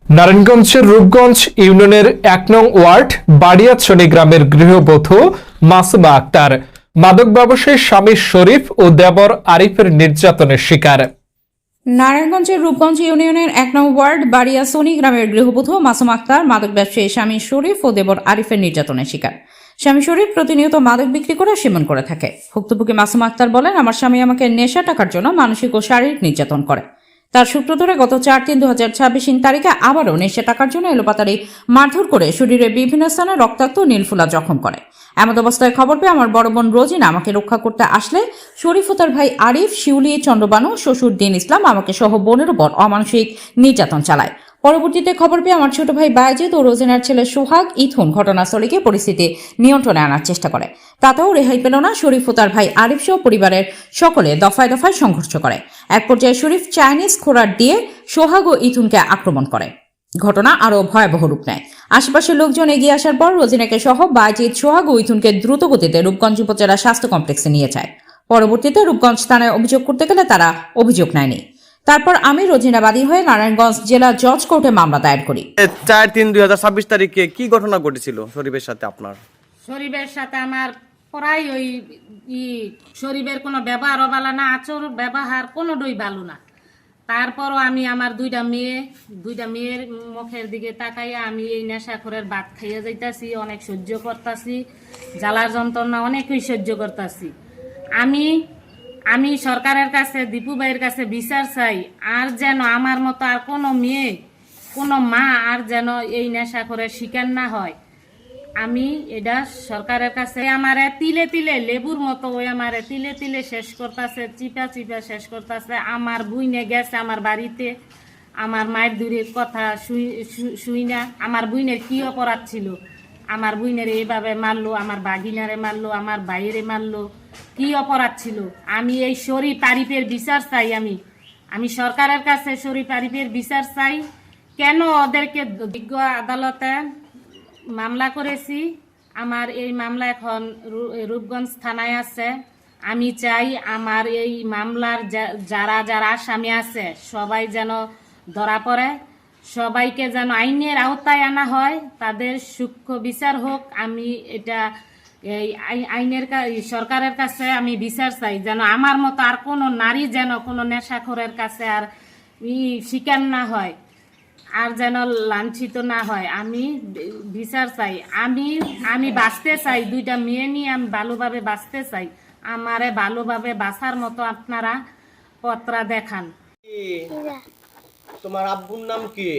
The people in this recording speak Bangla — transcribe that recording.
নারায়ণগঞ্জের রূপগঞ্জ ইউনিয়নের ১ নং ওয়ার্ড বাড়িয়াছড়ি গ্রামের গৃহবধূ মাসুমা আক্তার মাদক ব্যবসায়ী স্বামী শরীফ ও দেবর আরিফের নির্যাতনের শিকার। নারায়ণগঞ্জের রূপগঞ্জ ইউনিয়নের ১ নং ওয়ার্ড বাড়িয়াছড়ি গ্রামের গৃহবধূ মাসুমা আক্তার মাদক ব্যবসায়ী স্বামী শরীফ ও দেবর আরিফের নির্যাতনের শিকার। স্বামী শরীফ প্রতিনিয়ত মাদক বিক্রি করে সেবন করে থাকে। ভুক্তভোগী মাসুমা আক্তার বলেন, আমার স্বামী আমাকে নেশা টাকার জন্য মানসিক ও শারীরিক নির্যাতন করে। তার সূত্র ধরে গত ৪-৩-২০২৬ তারিখে আবারও নেশা টাকার জন্য এলোপাতাড়ি মারধর করে শরীরের বিভিন্ন স্থানে রক্তাক্ত নীলফুলা জখম করে। এমন অবস্থায় খবর পেয়ে আমার বড় বোন রোজিনা আমাকে রক্ষা করতে আসলে শরীফ ও তার ভাই আরিফ, শিউলি, চন্দ্রবানু, শ্বশুর দিন ইসলাম আমাকে সহ বোনের উপর অমানসিক নির্যাতন চালায়। পরবর্তীতে খবর পেয়ে আমার ছোট ভাই বায়েজিদ ও রোজিনার ছেলে সোহাগ, ইথুন ঘটনাস্থলে গিয়ে পরিস্থিতি নিয়ন্ত্রণে আনার চেষ্টা করে। তাতেও রেহাই পেল না। শরীফ ও তার ভাই আরিফ সহ পরিবারের সকলে দফায় দফায় সংঘর্ষ করে। এক পর্যায়ে শরীফ চাইনিজ খোরাক দিয়ে সোহাগ ও ইথুনকে আক্রমণ করে। ঘটনা আরও ভয়াবহ রূপ নেয়। আশেপাশের লোকজন এগিয়ে আসার পর রোজিনাকে সহ বায়েজিদ, সোহাগ ও ইথুনকে দ্রুত গতিতে রূপগঞ্জ উপজেলা স্বাস্থ্য কমপ্লেক্সে নিয়ে যায়। পরবর্তীতে রূপগঞ্জ থানায় অভিযোগ করতে গেলে তারা অভিযোগ নেয়নি। তারপর আমি রোজিনা বাদী হয়ে নারায়ণগঞ্জ জেলা জজ কোর্টে মামলা দায়ের করি। ৪-৩-২০২৬ তারিখে কি ঘটনা ঘটেছিল শরীফের সাথে আপনার? শরীফের সাথে আমার প্রায় ওই শরীফের কোনো ব্যবহারও ভালো না, আচর ব্যবহার কোনোটাই ভালো না। তারপরও আমি আমার দুইটা মেয়ের মুখের দিকে তাকাইয়া আমি এই নেশাখোরের ভাত খাইয়া যাইতাছি, অনেক সহ্য করতাছি, জ্বালার যন্ত্রণা অনেকই সহ্য করতাছি। আমি সরকারের কাছে, দীপু ভাইয়ের কাছে বিচার চাই, আর যেন আমার মতো আর কোনো মেয়ে, কোনো মা আর যেন এই নেশাখোরের শিকার না হয়। আমি এটা সরকারের কাছে আমারে তিলে তিলে লেবুর মতো ওই আমারে তিলে তিলে শেষ করতেছে, চিপা চিপা শেষ করতেছে। আমার বুইনে গেছে আমার বাড়িতে, আমার মায়ের দূরের কথা শুই না। আমার বুইনের কি অপরাধ ছিল? আমার বুইনের এইভাবে মারলো, আমার বাগিনারে মারলো, আমার ভাইয়েরে মারলো, কি অপরাধ ছিল? আমি এই শরীফ আরিফের বিচার চাই। আমি সরকারের কাছে শরীফ আরিফের বিচার চাই। কেন ওদেরকে বিজ্ঞ আদালতে মামলা করেছি, আমার এই মামলা এখন রূপগঞ্জ থানায় আছে। আমি চাই আমার এই মামলার যারা আসামি আছে সবাই যেন ধরা পড়ে, সবাইকে যেন আইনের আওতায় আনা হয়, তাদের সূক্ষ্ম বিচার হোক। আমি এটা এই সরকারের কাছে আমি বিচার চাই, যেন আমার মতো আর কোনো নারী যেন কোনো নেশাখোরের কাছে আর শিকার না হয়, আর যেন লাঞ্ছিত না হয়। আমি বিচার চাই। আমি বাঁচতে চাই, দুইটা মেয়ে নিয়ে আমি ভালোভাবে বাঁচতে চাই। আমারে ভালোভাবে বাঁচার মতো আপনারা পত্রা দেখান। তোমার আব্বুর নাম কি?